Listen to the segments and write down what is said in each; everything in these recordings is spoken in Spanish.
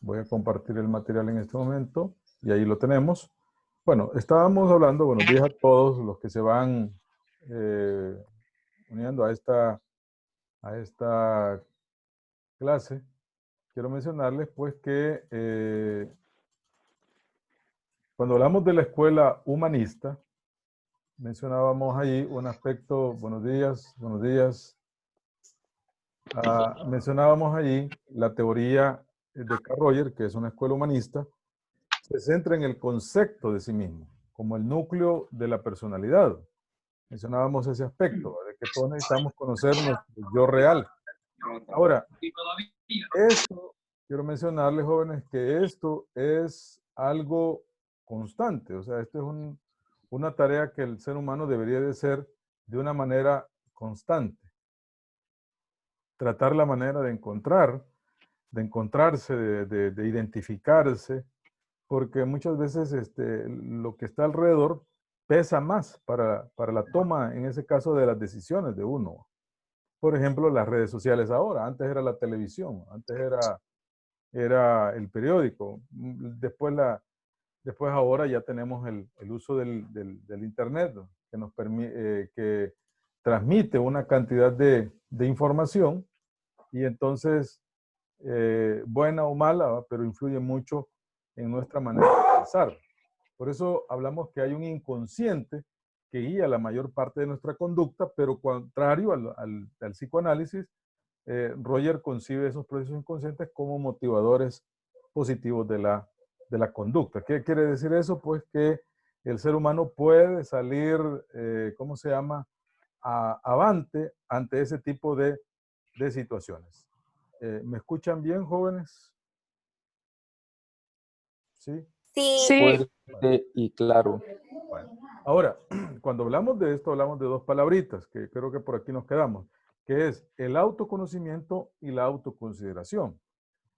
Voy a compartir el material en este momento y ahí lo tenemos. Bueno, estábamos hablando, buenos días a todos los que se van uniendo a esta clase. Quiero mencionarles pues que cuando hablamos de la escuela humanista, mencionábamos ahí un aspecto, buenos días, mencionábamos allí la teoría de Carl Rogers, que es una escuela humanista, se centra en el concepto de sí mismo, como el núcleo de la personalidad. Mencionábamos ese aspecto, de que todos necesitamos conocer nuestro yo real. Ahora, esto, quiero mencionarles, jóvenes, que esto es algo constante, o sea, esto es una tarea que el ser humano debería de hacer de una manera constante. Tratar la manera de encontrarse, de identificarse, porque muchas veces lo que está alrededor pesa más para la toma, en ese caso, de las decisiones de uno. Por ejemplo, las redes sociales ahora. Antes era la televisión, antes era el periódico. Después ahora ya tenemos el uso del Internet, que nos permite, que transmite una cantidad de información y entonces, buena o mala, pero influye mucho en nuestra manera de pensar. Por eso hablamos que hay un inconsciente que guía la mayor parte de nuestra conducta, pero contrario al psicoanálisis, Roger concibe esos procesos inconscientes como motivadores positivos de la conducta. ¿Qué quiere decir eso? Pues que el ser humano puede salir, ¿cómo se llama?, avante ante ese tipo de situaciones. ¿Me escuchan bien, jóvenes? ¿Sí? Sí. Fuerte y claro. Bueno, ahora, cuando hablamos de esto, hablamos de dos palabritas, que creo que por aquí nos quedamos, que es el autoconocimiento y la autoconsideración.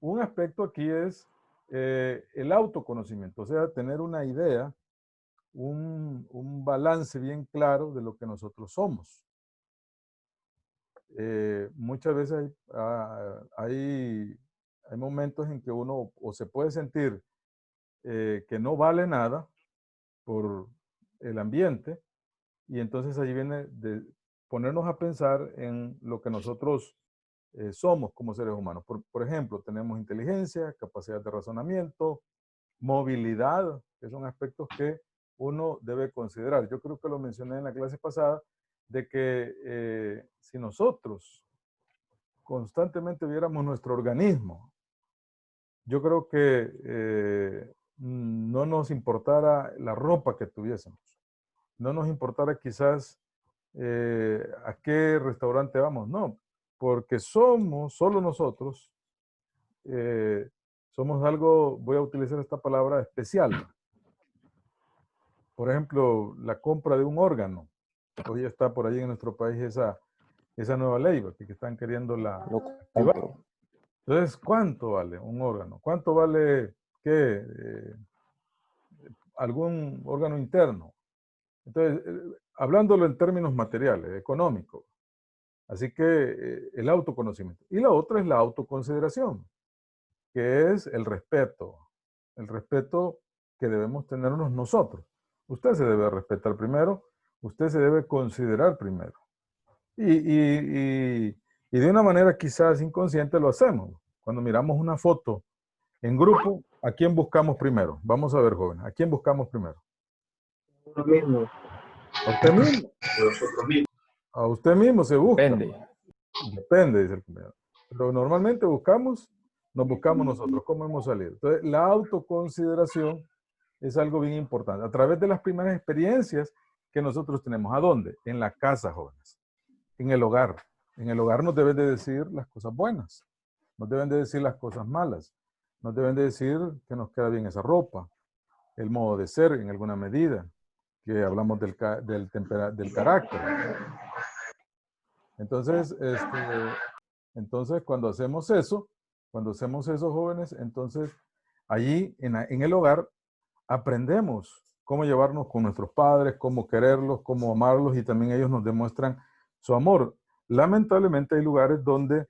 Un aspecto aquí es el autoconocimiento, o sea, tener una idea, un balance bien claro de lo que nosotros somos. Muchas veces hay momentos en que uno o se puede sentir que no vale nada por el ambiente, y entonces allí viene de ponernos a pensar en lo que nosotros somos como seres humanos. Por ejemplo, tenemos inteligencia, capacidad de razonamiento, movilidad, que son aspectos que uno debe considerar. Yo creo que lo mencioné en la clase pasada, de que si nosotros constantemente viéramos nuestro organismo, yo creo que no nos importara la ropa que tuviésemos, no nos importara quizás a qué restaurante vamos, no, porque somos, solo nosotros, somos algo, voy a utilizar esta palabra, especial. Por ejemplo, la compra de un órgano. Hoy está por ahí en nuestro país esa nueva ley, porque que están queriendo activar. Entonces, ¿cuánto vale un órgano? ¿Cuánto vale qué? Algún órgano interno. Entonces, hablándolo en términos materiales, económicos. Así que el autoconocimiento. Y la otra es la autoconsideración, que es el respeto que debemos tenernos nosotros. Usted se debe respetar primero, usted se debe considerar primero. Y de una manera quizás inconsciente lo hacemos. Cuando miramos una foto en grupo, ¿a quién buscamos primero? Vamos a ver, joven, ¿a quién buscamos primero? Uno mismo. ¿A usted mismo? A usted mismo se busca. Depende, dice el compañero. Pero normalmente nos buscamos nosotros, cómo hemos salido. Entonces, la autoconsideración es algo bien importante. A través de las primeras experiencias que nosotros tenemos. ¿A dónde? En la casa, jóvenes. En el hogar. En el hogar nos deben de decir las cosas buenas. Nos deben de decir las cosas malas. Nos deben de decir que nos queda bien esa ropa. El modo de ser en alguna medida. Que hablamos del carácter. Entonces, cuando hacemos eso, jóvenes, entonces allí en el hogar aprendemos cómo llevarnos con nuestros padres, cómo quererlos, cómo amarlos, y también ellos nos demuestran su amor. Lamentablemente hay lugares donde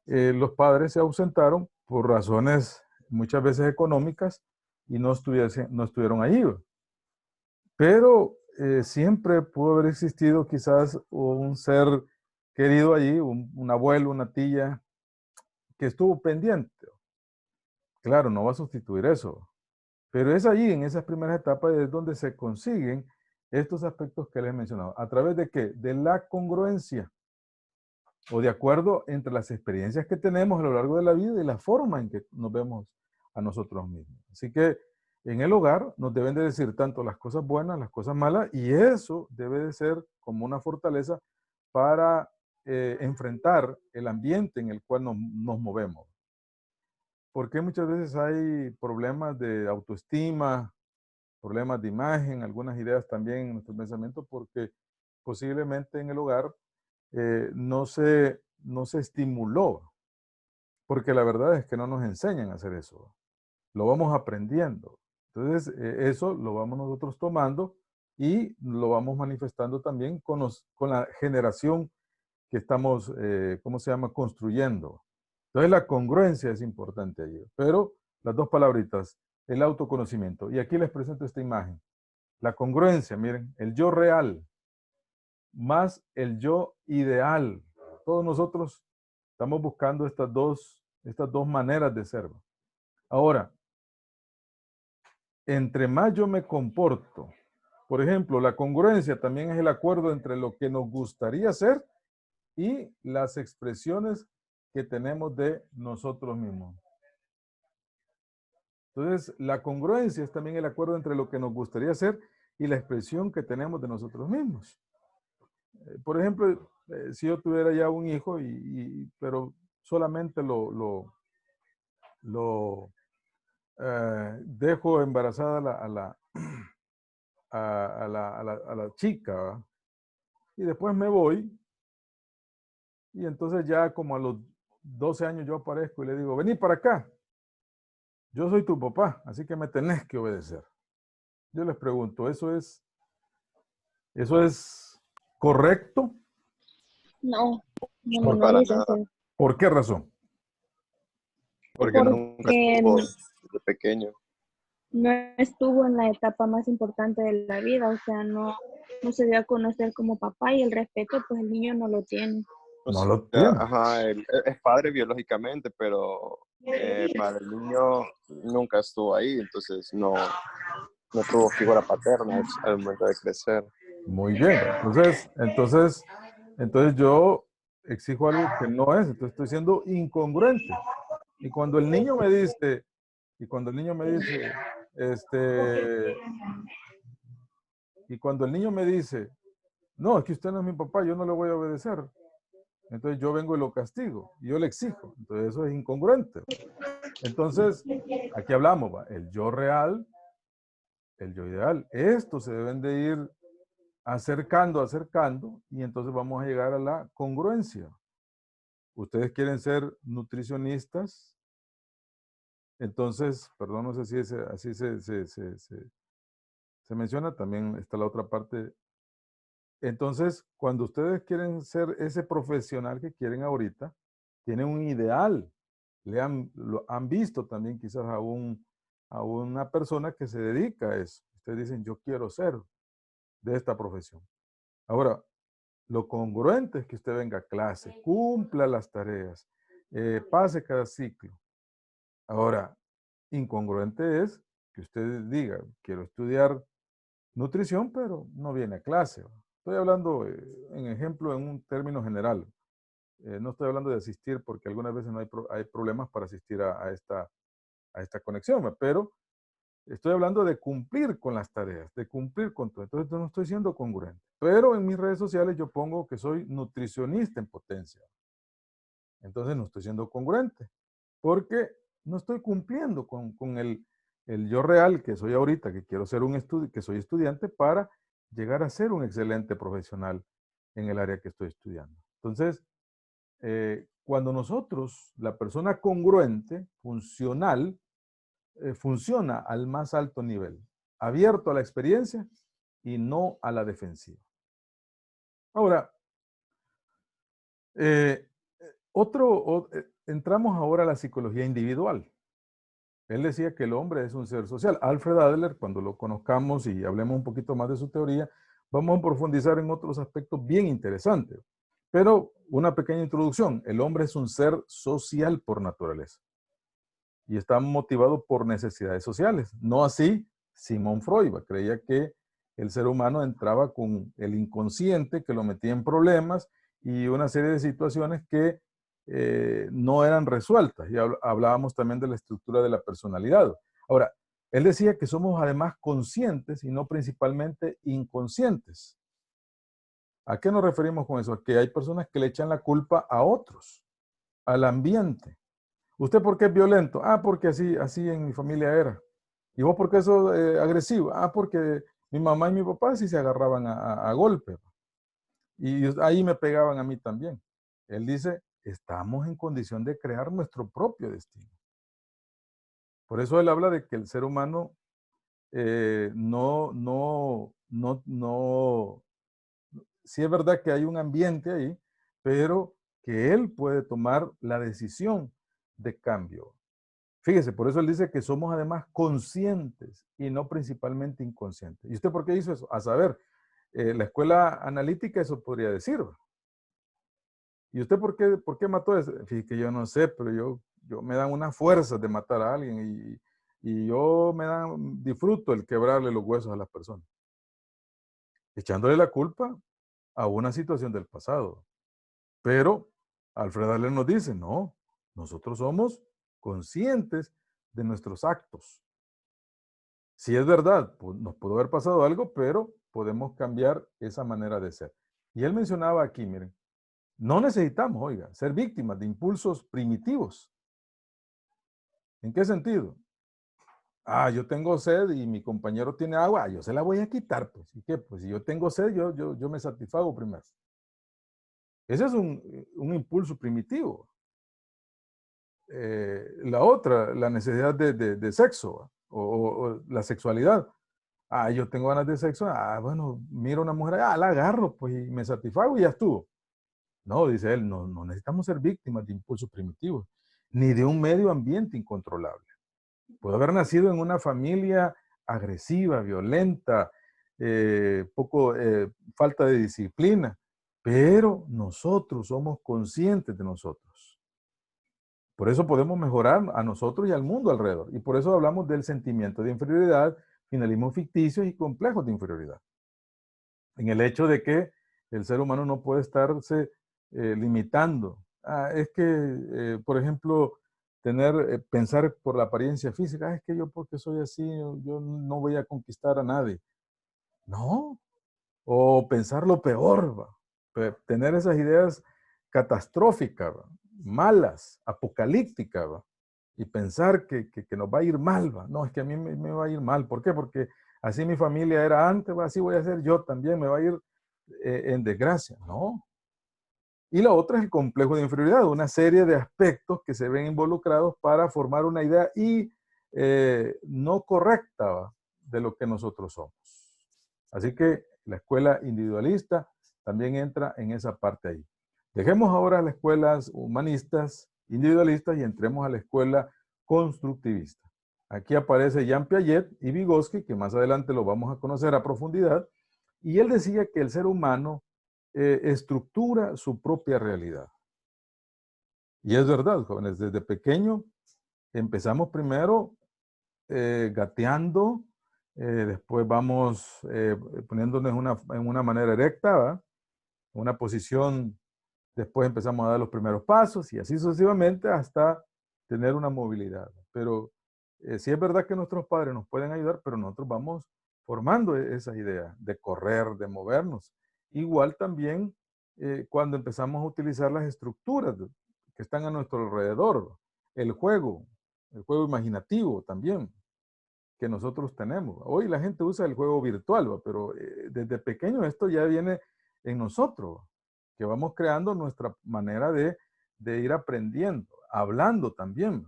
los padres se ausentaron por razones muchas veces económicas y no estuvieron ahí. Pero siempre pudo haber existido quizás un ser querido allí, un abuelo, una tía, que estuvo pendiente. Claro, no va a sustituir eso, pero es allí, en esas primeras etapas, es donde se consiguen estos aspectos que les he mencionado. ¿A través de qué? De la congruencia, o de acuerdo entre las experiencias que tenemos a lo largo de la vida y la forma en que nos vemos a nosotros mismos. Así que en el hogar nos deben de decir tanto las cosas buenas, las cosas malas, y eso debe de ser como una fortaleza para enfrentar el ambiente en el cual nos movemos. Porque muchas veces hay problemas de autoestima, problemas de imagen, algunas ideas también en nuestro pensamiento, porque posiblemente en el hogar no se estimuló, porque la verdad es que no nos enseñan a hacer eso, lo vamos aprendiendo. Entonces, eso lo vamos nosotros tomando y lo vamos manifestando también con la generación que estamos, ¿cómo se llama?, construyendo. Entonces, la congruencia es importante allí. Pero las dos palabritas, el autoconocimiento. Y aquí les presento esta imagen. La congruencia, miren, el yo real más el yo ideal. Todos nosotros estamos buscando estas dos maneras de ser. Ahora, entre más yo me comporto, por ejemplo, la congruencia también es el acuerdo entre lo que nos gustaría ser y las expresiones que tenemos de nosotros mismos. Entonces, la congruencia es también el acuerdo entre lo que nos gustaría ser y la expresión que tenemos de nosotros mismos. Por ejemplo, si yo tuviera ya un hijo, pero solamente dejo embarazada a la chica, ¿va? Y después me voy, y entonces ya como a los 12 años yo aparezco y le digo, vení para acá, yo soy tu papá, así que me tenés que obedecer. Yo les pregunto, ¿eso es correcto? No, no, ¿Por, no Para lo hice nada, hacer. ¿Por qué razón? porque nunca Porque estuvo desde pequeño. no estuvo en la etapa más importante de la vida, o sea, no se dio a conocer como papá y el respeto, pues el niño no lo tiene. O No sea, lo tiene. ajá, él es padre biológicamente, pero para el niño nunca estuvo ahí, entonces no tuvo figura paterna al momento de crecer. Muy bien. Entonces yo exijo algo que no es, entonces estoy siendo incongruente. Y cuando el niño me dice, este, y cuando el niño me dice, no, es que usted no es mi papá, yo no le voy a obedecer. Entonces yo vengo y lo castigo, y yo le exijo. Entonces eso es incongruente. Entonces, aquí hablamos, ¿va? El yo real, el yo ideal. Estos se deben de ir acercando, y entonces vamos a llegar a la congruencia. Ustedes quieren ser nutricionistas, entonces, perdón, no sé si así se menciona, también está la otra parte. Entonces, cuando ustedes quieren ser ese profesional que quieren ahorita, tienen un ideal. Lo han visto también quizás a una persona que se dedica a eso. Ustedes dicen, yo quiero ser de esta profesión. Ahora, lo congruente es que usted venga a clase, cumpla las tareas, pase cada ciclo. Ahora, incongruente es que usted diga, quiero estudiar nutrición, pero no viene a clase. Estoy hablando, en ejemplo, en un término general. No estoy hablando de asistir porque algunas veces no hay problemas para asistir a esta conexión, pero estoy hablando de cumplir con las tareas, de cumplir con todo. Entonces no estoy siendo congruente. Pero en mis redes sociales yo pongo que soy nutricionista en potencia. Entonces no estoy siendo congruente porque no estoy cumpliendo con el yo real que soy ahorita, que quiero ser que soy estudiante para llegar a ser un excelente profesional en el área que estoy estudiando. Entonces, cuando nosotros, la persona congruente, funcional, funciona al más alto nivel, abierto a la experiencia y no a la defensiva. Ahora, Entramos ahora a la psicología individual. Él decía que el hombre es un ser social. Alfred Adler, cuando lo conozcamos y hablemos un poquito más de su teoría, vamos a profundizar en otros aspectos bien interesantes. Pero una pequeña introducción. El hombre es un ser social por naturaleza. Y está motivado por necesidades sociales. No así Sigmund Freud. Creía que el ser humano entraba con el inconsciente que lo metía en problemas y una serie de situaciones que no eran resueltas. Y hablábamos también de la estructura de la personalidad. Ahora, él decía que somos además conscientes y no principalmente inconscientes. ¿A qué nos referimos con eso? A que hay personas que le echan la culpa a otros, al ambiente. ¿Usted por qué es violento? Ah, porque así en mi familia era. ¿Y vos por qué sos agresivo? Ah, porque mi mamá y mi papá sí se agarraban a golpe. Y ahí me pegaban a mí también. Él dice, estamos en condición de crear nuestro propio destino. Por eso él habla de que el ser humano sí es verdad que hay un ambiente ahí, pero que él puede tomar la decisión de cambio. Fíjese, por eso él dice que somos además conscientes y no principalmente inconscientes. ¿Y usted por qué hizo eso? A saber, la escuela analítica eso podría decir. ¿Y usted por qué mató eso? Fíjese que yo no sé, pero yo me dan unas fuerzas de matar a alguien y yo disfruto el quebrarle los huesos a las personas. Echándole la culpa a una situación del pasado. Pero Alfred Adler nos dice, no, nosotros somos conscientes de nuestros actos. Si es verdad, pues nos pudo haber pasado algo, pero podemos cambiar esa manera de ser. Y él mencionaba aquí, miren, no necesitamos, oiga, ser víctimas de impulsos primitivos. ¿En qué sentido? Ah, yo tengo sed y mi compañero tiene agua, yo se la voy a quitar, pues. ¿Y qué? Pues si yo tengo sed, yo me satisfago primero. Ese es un impulso primitivo. La otra, la necesidad de sexo o la sexualidad. Ah, yo tengo ganas de sexo. Ah, bueno, miro a una mujer, la agarro, pues, y me satisfago y ya estuvo. No, dice él, no necesitamos ser víctimas de impulsos primitivos, ni de un medio ambiente incontrolable. Puedo haber nacido en una familia agresiva, violenta, falta de disciplina, pero nosotros somos conscientes de nosotros. Por eso podemos mejorar a nosotros y al mundo alrededor. Y por eso hablamos del sentimiento de inferioridad, finalismos ficticios y complejos de inferioridad. En el hecho de que el ser humano no puede estarse limitando. Es que, por ejemplo, pensar por la apariencia física, es que yo porque soy así, yo no voy a conquistar a nadie. No. O pensar lo peor, ¿va? Tener esas ideas catastróficas, ¿va? Malas, apocalípticas, ¿va? Y pensar que nos va a ir mal, ¿va? No, es que a mí me va a ir mal. ¿Por qué? Porque así mi familia era antes, ¿va? Así voy a ser yo también, me va a ir en desgracia. No. Y la otra es el complejo de inferioridad, una serie de aspectos que se ven involucrados para formar una idea no correcta, ¿va? De lo que nosotros somos. Así que la escuela individualista también entra en esa parte ahí. Dejemos ahora las escuelas humanistas, individualistas y entremos a la escuela constructivista. Aquí aparece Jean Piaget y Vygotsky, que más adelante lo vamos a conocer a profundidad, y él decía que el ser humano estructura su propia realidad. Y es verdad, jóvenes, desde pequeño empezamos primero gateando, después vamos poniéndonos en una manera erecta, ¿va? Una posición, después empezamos a dar los primeros pasos y así sucesivamente hasta tener una movilidad. Pero sí es verdad que nuestros padres nos pueden ayudar, pero nosotros vamos formando esa idea de correr, de movernos. Igual también cuando empezamos a utilizar las estructuras que están a nuestro alrededor, el juego imaginativo también que nosotros tenemos. Hoy la gente usa el juego virtual, ¿va? Pero desde pequeño esto ya viene en nosotros, que vamos creando nuestra manera de ir aprendiendo, hablando también.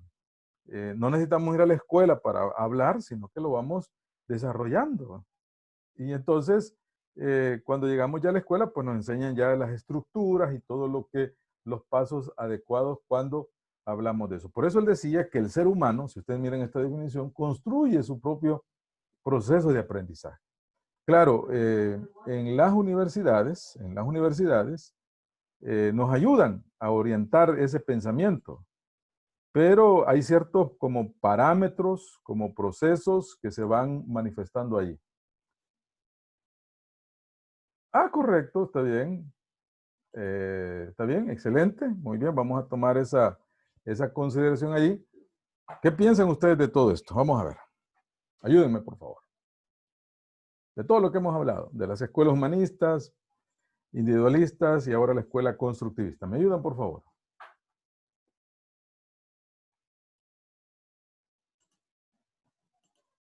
No necesitamos ir a la escuela para hablar, sino que lo vamos desarrollando, ¿va? Y entonces, cuando llegamos ya a la escuela, pues nos enseñan ya las estructuras y todo lo que los pasos adecuados cuando hablamos de eso. Por eso él decía que el ser humano, si ustedes miran esta definición, construye su propio proceso de aprendizaje. Claro, en las universidades nos ayudan a orientar ese pensamiento, pero hay ciertos como parámetros, como procesos que se van manifestando ahí. Ah, correcto, está bien, excelente, muy bien, vamos a tomar esa consideración ahí. ¿Qué piensan ustedes de todo esto? Vamos a ver, ayúdenme por favor. De todo lo que hemos hablado, de las escuelas humanistas, individualistas y ahora la escuela constructivista. ¿Me ayudan por favor?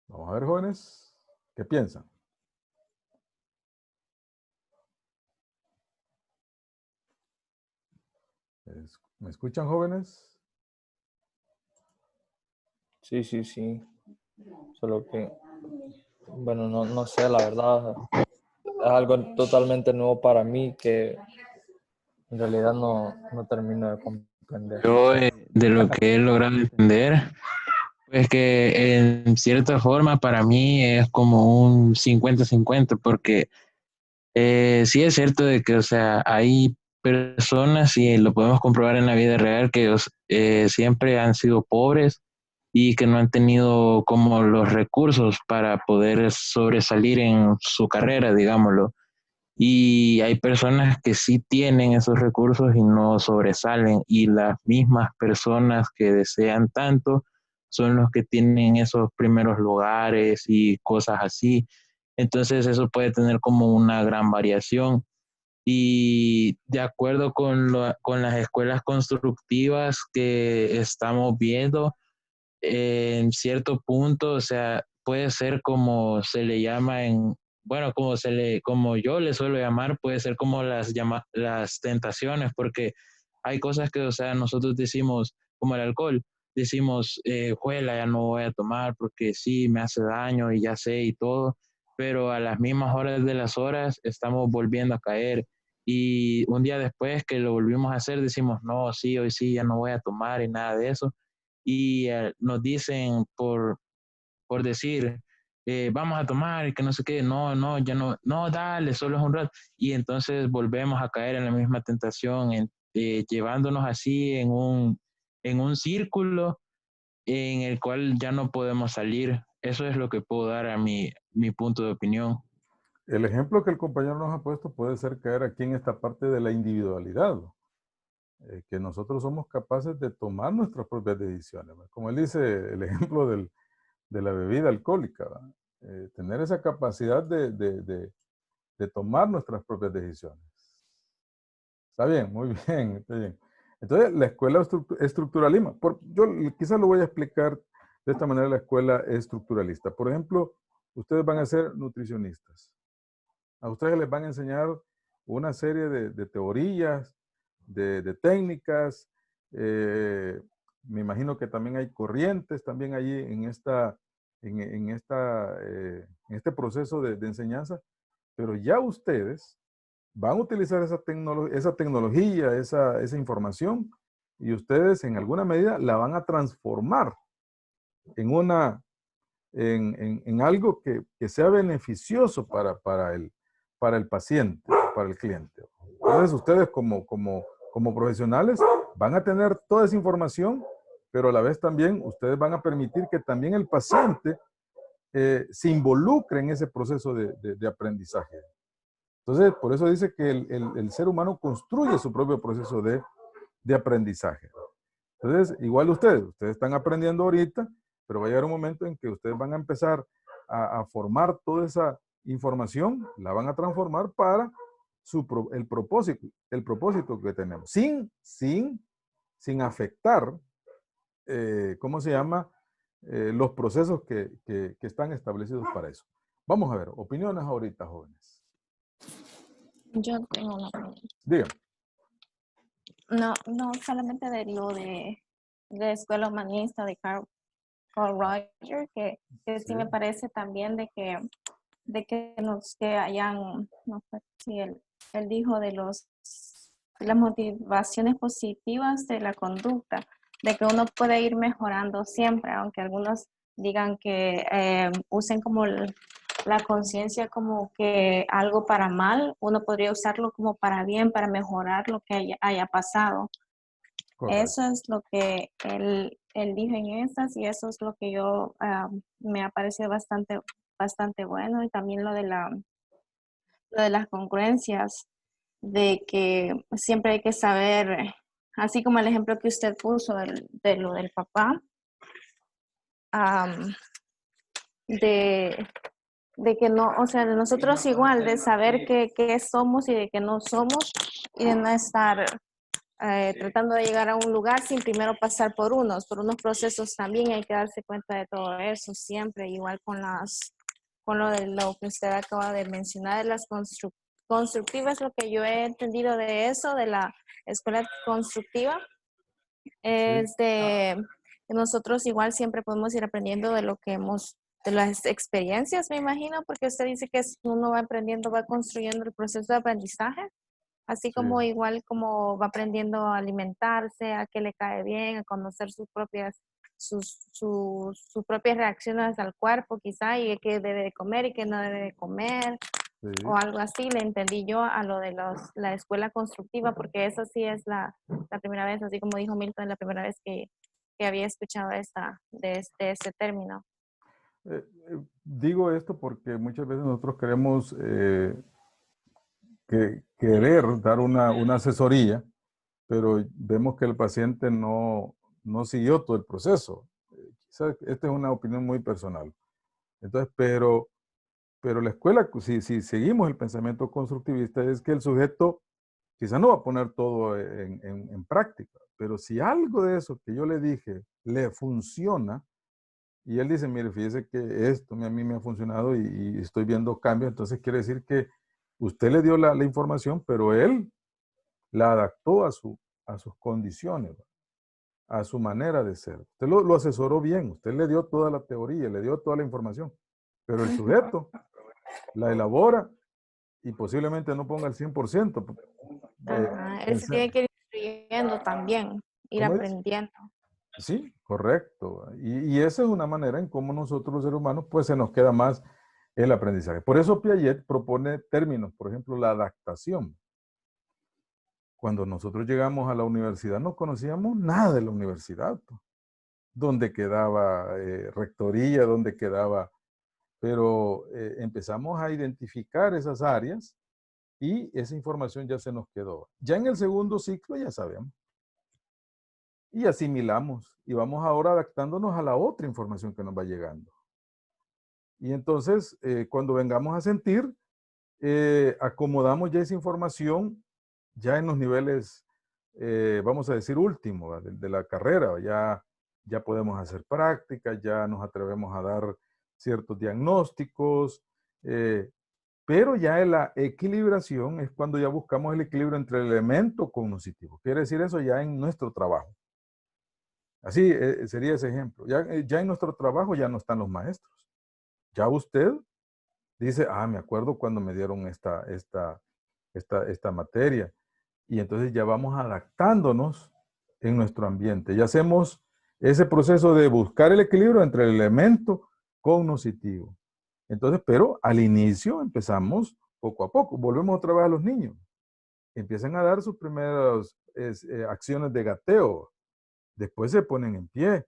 Vamos a ver, jóvenes, ¿qué piensan? ¿Me escuchan, jóvenes? Sí, sí, sí. Solo que, bueno, no sé, la verdad, es algo totalmente nuevo para mí que en realidad no termino de comprender. Yo, de lo que he logrado entender, pues que en cierta forma para mí es como un 50-50, porque sí es cierto de que, o sea, hay personas, y lo podemos comprobar en la vida real, que siempre han sido pobres y que no han tenido como los recursos para poder sobresalir en su carrera, digámoslo. Y hay personas que sí tienen esos recursos y no sobresalen, y las mismas personas que desean tanto son los que tienen esos primeros lugares y cosas así. Entonces eso puede tener como una gran variación. Y de acuerdo con las escuelas constructivas que estamos viendo, en cierto punto, o sea, puede ser como se le llama bueno, como yo le suelo llamar, puede ser como las tentaciones, porque hay cosas que, o sea, nosotros decimos, como el alcohol, decimos, juela, ya no voy a tomar porque sí, me hace daño y ya sé y todo, pero a las mismas horas de las horas estamos volviendo a caer. Y un día después que lo volvimos a hacer, decimos, no, sí, hoy sí, ya no voy a tomar y nada de eso. Y nos dicen por decir, vamos a tomar y que no sé qué, no, ya no, dale, solo es un rato. Y entonces volvemos a caer en la misma tentación, llevándonos así en un círculo en el cual ya no podemos salir. Eso es lo que puedo dar a mi punto de opinión. El ejemplo que el compañero nos ha puesto puede ser caer aquí en esta parte de la individualidad, que nosotros somos capaces de tomar nuestras propias decisiones. Como él dice, el ejemplo de la bebida alcohólica, tener esa capacidad de tomar nuestras propias decisiones. Está bien, muy bien, está bien. Entonces, la escuela estructuralismo, yo quizás lo voy a explicar de esta manera, la escuela estructuralista. Por ejemplo, ustedes van a ser nutricionistas. A ustedes les van a enseñar una serie de teorías, de técnicas. Me imagino que también hay corrientes también allí en este proceso de enseñanza, pero ya ustedes van a utilizar esa tecnología, esa información, y ustedes en alguna medida la van a transformar en algo que sea beneficioso para el paciente, para el cliente. Entonces ustedes como profesionales van a tener toda esa información, pero a la vez también ustedes van a permitir que también el paciente se involucre en ese proceso de aprendizaje. Entonces, por eso dice que el ser humano construye su propio proceso de aprendizaje. Entonces, igual ustedes están aprendiendo ahorita, pero va a llegar un momento en que ustedes van a empezar a formar toda esa información, la van a transformar para el propósito que tenemos, sin afectar, ¿cómo se llama? Los procesos que están establecidos para eso. Vamos a ver, opiniones ahorita, jóvenes. Yo tengo una pregunta. Díganme. No solamente de lo de escuela humanista de Carl Rogers, que sí me parece también de que los que hayan, no sé si él dijo de los las motivaciones positivas de la conducta, de que uno puede ir mejorando siempre, aunque algunos digan que usen como la conciencia como que algo para mal, uno podría usarlo como para bien, para mejorar lo que haya pasado. Correcto. Eso es lo que él dijo en estas y eso es lo que yo me ha parecido bastante bueno, y también lo de las congruencias, de que siempre hay que saber, así como el ejemplo que usted puso de lo del papá, de que no, o sea, de nosotros igual, de saber qué somos y de qué no somos, y de no estar tratando de llegar a un lugar sin primero pasar por unos procesos también. Hay que darse cuenta de todo eso siempre, igual con lo de lo que usted acaba de mencionar, de las constructivas. Lo que yo he entendido de eso, de la escuela constructiva, es de que nosotros igual siempre podemos ir aprendiendo de lo que de las experiencias, me imagino, porque usted dice que uno va aprendiendo, va construyendo el proceso de aprendizaje, así como Sí. igual como va aprendiendo a alimentarse, a qué le cae bien, a conocer sus propias reacciones al cuerpo quizá, y qué debe de comer y qué no debe de comer, o Sí. algo así. Le entendí yo a lo de la escuela constructiva, porque eso sí es la primera vez, así como dijo Milton, la primera vez que había escuchado de este término. Digo esto porque muchas veces nosotros queremos querer dar una asesoría, pero vemos que el paciente no siguió todo el proceso. Quizás esta es una opinión muy personal. Entonces, pero la escuela, si seguimos el pensamiento constructivista, es que el sujeto quizá no va a poner todo en práctica, pero si algo de eso que yo le dije le funciona, y él dice, mire, fíjese que esto a mí me ha funcionado y estoy viendo cambios, entonces quiere decir que usted le dio la información, pero él la adaptó a sus condiciones, a su manera de ser. Usted lo asesoró bien, usted le dio toda la teoría, le dio toda la información, pero el sujeto la elabora y posiblemente no ponga el 100%. Él se tiene que ir instruyendo también, ir ¿Cómo es? aprendiendo. Sí, correcto. Y esa es una manera en cómo nosotros los seres humanos pues se nos queda más el aprendizaje. Por eso Piaget propone términos, por ejemplo, la adaptación. Cuando nosotros llegamos a la universidad no conocíamos nada de la universidad, pues. Dónde quedaba rectoría, dónde quedaba, pero empezamos a identificar esas áreas y esa información ya se nos quedó. Ya en el segundo ciclo ya sabemos. Y asimilamos y vamos ahora adaptándonos a la otra información que nos va llegando. Y entonces, cuando vengamos a sentir, acomodamos ya esa información ya en los niveles, vamos a decir, últimos de la carrera. Ya podemos hacer prácticas, ya nos atrevemos a dar ciertos diagnósticos, pero ya en la equilibración es cuando ya buscamos el equilibrio entre el elemento cognoscitivo. Quiere decir eso ya en nuestro trabajo. Así sería ese ejemplo. Ya en nuestro trabajo ya no están los maestros. Ya usted dice, me acuerdo cuando me dieron esta materia. Y entonces ya vamos adaptándonos en nuestro ambiente. Ya hacemos ese proceso de buscar el equilibrio entre el elemento cognoscitivo. Entonces, pero al inicio empezamos poco a poco. Volvemos otra vez a los niños. Empiezan a dar sus primeras acciones de gateo. Después se ponen en pie.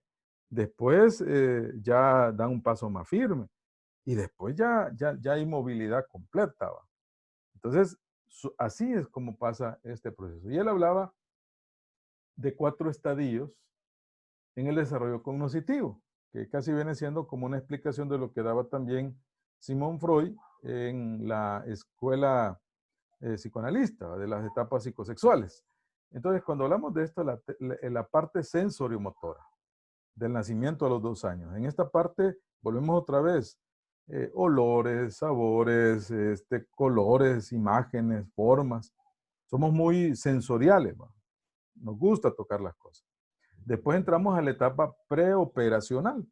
Después ya dan un paso más firme. Y después ya hay movilidad completa, ¿va? Entonces, así es como pasa este proceso. Y él hablaba de 4 estadios en el desarrollo cognoscitivo, que casi viene siendo como una explicación de lo que daba también Sigmund Freud en la escuela psicoanalista, de las etapas psicosexuales. Entonces, cuando hablamos de esto, la parte sensoriomotora, del nacimiento a los 2 años, en esta parte volvemos otra vez, olores, sabores, colores, imágenes, formas. Somos muy sensoriales, ¿va? Nos gusta tocar las cosas. Después entramos a la etapa preoperacional,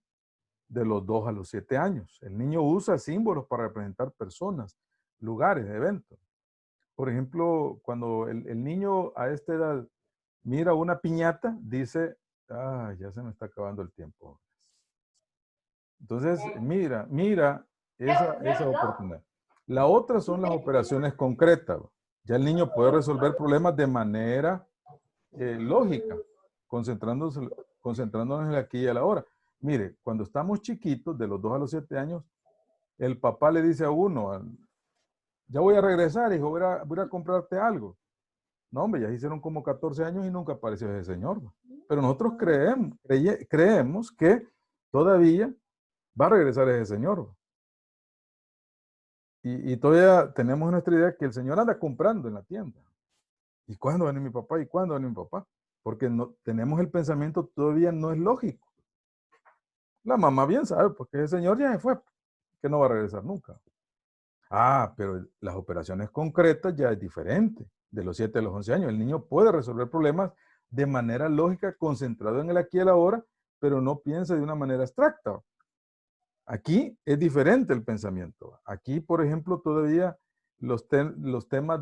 de los 2 a los 7 años. El niño usa símbolos para representar personas, lugares, eventos. por ejemplo, cuando el niño a esta edad mira una piñata, dice, ah, ya se me está acabando el tiempo. Entonces, mira esa oportunidad. La otra son las operaciones concretas. Ya el niño puede resolver problemas de manera lógica, concentrándonos en el aquí y el ahora. Mire, cuando estamos chiquitos, de los 2 a los 7 años, el papá le dice a uno, ya voy a regresar, hijo, voy a comprarte algo. No, hombre, ya se hicieron como 14 años y nunca apareció ese señor. Pero nosotros creemos que todavía va a regresar ese señor. Y todavía tenemos nuestra idea que el señor anda comprando en la tienda. ¿Y cuándo viene mi papá? ¿Y cuándo viene mi papá? Porque no, tenemos el pensamiento todavía no es lógico. La mamá bien sabe, porque ese señor ya se fue, que no va a regresar nunca. Ah, pero las operaciones concretas ya es diferente. De los 7 a los 11 años, el niño puede resolver problemas de manera lógica, concentrado en el aquí y el ahora, pero no piensa de una manera abstracta. Aquí es diferente el pensamiento. Aquí, por ejemplo, todavía los temas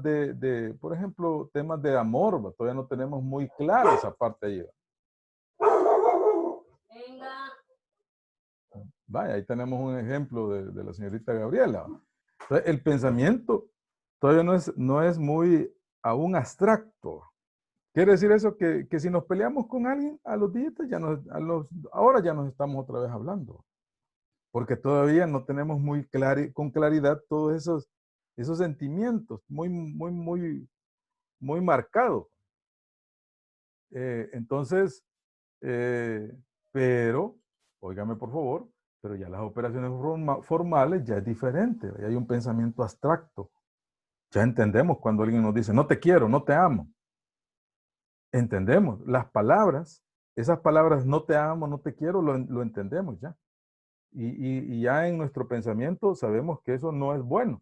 por ejemplo, temas de amor, todavía no tenemos muy clara esa parte ahí. Venga. Vaya, ahí tenemos un ejemplo de la señorita Gabriela. Entonces, el pensamiento todavía no es muy aún abstracto. Quiere decir eso que si nos peleamos con alguien, a los días ahora ya nos estamos otra vez hablando. Porque todavía no tenemos con claridad todos esos sentimientos muy marcados. Entonces, pero, óigame por favor, pero ya las operaciones formales ya es diferente, ya hay un pensamiento abstracto. Ya entendemos cuando alguien nos dice, no te quiero, no te amo. Entendemos las palabras, esas palabras no te amo, no te quiero, lo entendemos ya. Y ya en nuestro pensamiento sabemos que eso no es bueno.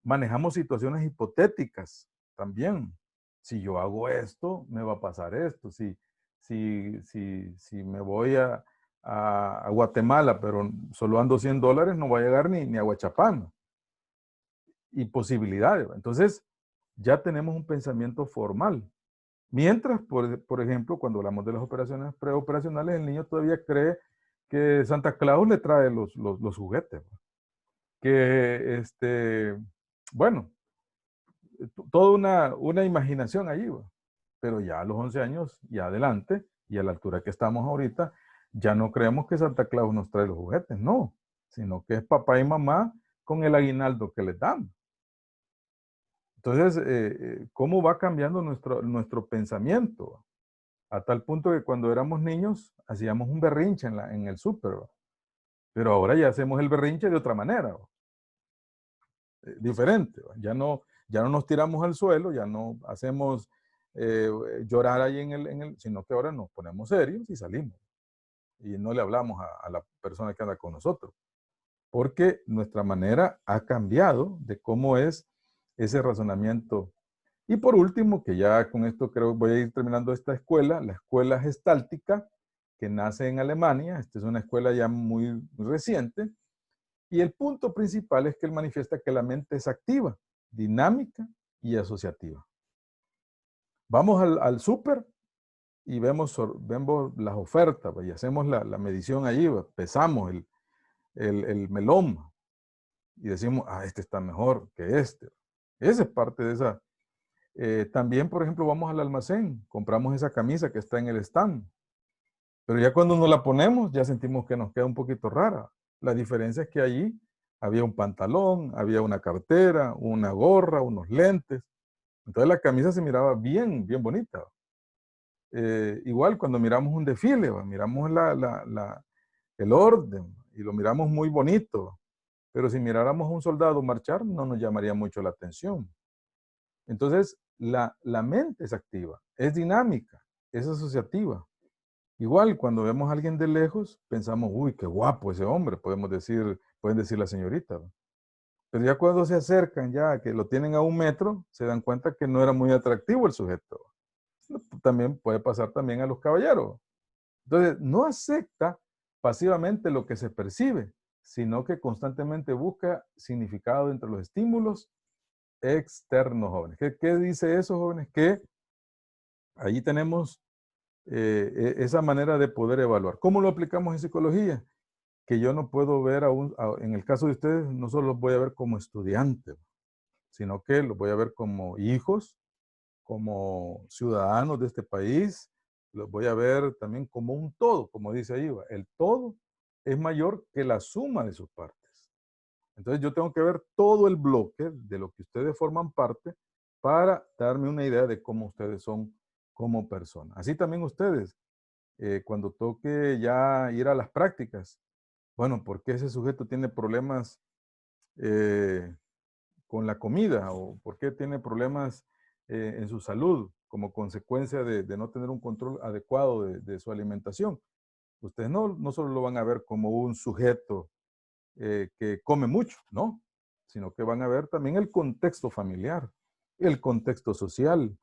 Manejamos situaciones hipotéticas también. Si yo hago esto, me va a pasar esto. Si me voy a Guatemala, pero solo ando $100, no voy a llegar ni a Huachapán. Y posibilidades. Entonces, ya tenemos un pensamiento formal. Mientras, por ejemplo, cuando hablamos de las operaciones preoperacionales, el niño todavía cree que Santa Claus le trae los juguetes. Que, bueno, toda una imaginación allí. Pero ya a los 11 años y adelante, y a la altura que estamos ahorita, ya no creemos que Santa Claus nos trae los juguetes, no. Sino que es papá y mamá con el aguinaldo que les dan. Entonces, ¿cómo va cambiando nuestro pensamiento? A tal punto que cuando éramos niños hacíamos un berrinche en el súper, pero ahora ya hacemos el berrinche de otra manera, diferente. Ya no nos tiramos al suelo, ya no hacemos llorar ahí sino que ahora nos ponemos serios y salimos. Y no le hablamos a la persona que anda con nosotros. Porque nuestra manera ha cambiado de cómo es ese razonamiento. Y por último, que ya con esto creo voy a ir terminando esta escuela, la escuela gestáltica, que nace en Alemania. Esta es una escuela ya muy reciente. Y el punto principal es que él manifiesta que la mente es activa, dinámica y asociativa. Vamos al súper y vemos las ofertas y hacemos la medición allí, pesamos el melón y decimos, este está mejor que este. Esa es parte de esa. También, por ejemplo, vamos al almacén, compramos esa camisa que está en el stand, pero ya cuando nos la ponemos ya sentimos que nos queda un poquito rara. La diferencia es que allí había un pantalón, había una cartera, una gorra, unos lentes. Entonces la camisa se miraba bien bonita. Igual cuando miramos un desfile, miramos el orden y lo miramos muy bonito. Pero si miráramos a un soldado marchar, no nos llamaría mucho la atención. Entonces, la mente es activa, es dinámica, es asociativa. Igual, cuando vemos a alguien de lejos, pensamos, uy, qué guapo ese hombre, pueden decir la señorita. Pero ya cuando se acercan, ya que lo tienen a 1 metro, se dan cuenta que no era muy atractivo el sujeto. También puede pasar también a los caballeros. Entonces, no acepta pasivamente lo que se percibe, sino que constantemente busca significado entre los estímulos externos, jóvenes. ¿Qué dice eso, jóvenes? Que allí tenemos esa manera de poder evaluar. ¿Cómo lo aplicamos en psicología? Que yo no puedo ver en el caso de ustedes, no solo los voy a ver como estudiantes, sino que los voy a ver como hijos, como ciudadanos de este país, los voy a ver también como un todo, como dice ahí, el todo es mayor que la suma de sus partes. Entonces yo tengo que ver todo el bloque de lo que ustedes forman parte para darme una idea de cómo ustedes son como personas. Así también ustedes, cuando toque ya ir a las prácticas, bueno, ¿por qué ese sujeto tiene problemas con la comida? ¿O por qué tiene problemas en su salud como consecuencia de no tener un control adecuado de su alimentación? Ustedes no solo lo van a ver como un sujeto que come mucho, ¿no? Sino que van a ver también el contexto familiar, el contexto social,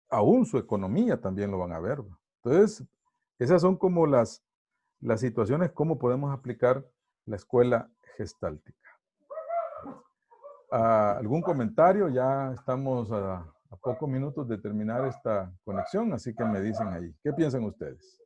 aún su economía también lo van a ver. Entonces, esas son como las situaciones, cómo podemos aplicar la escuela gestáltica. ¿Algún comentario? Ya estamos a pocos minutos de terminar esta conexión, así que me dicen ahí. ¿Qué piensan ustedes?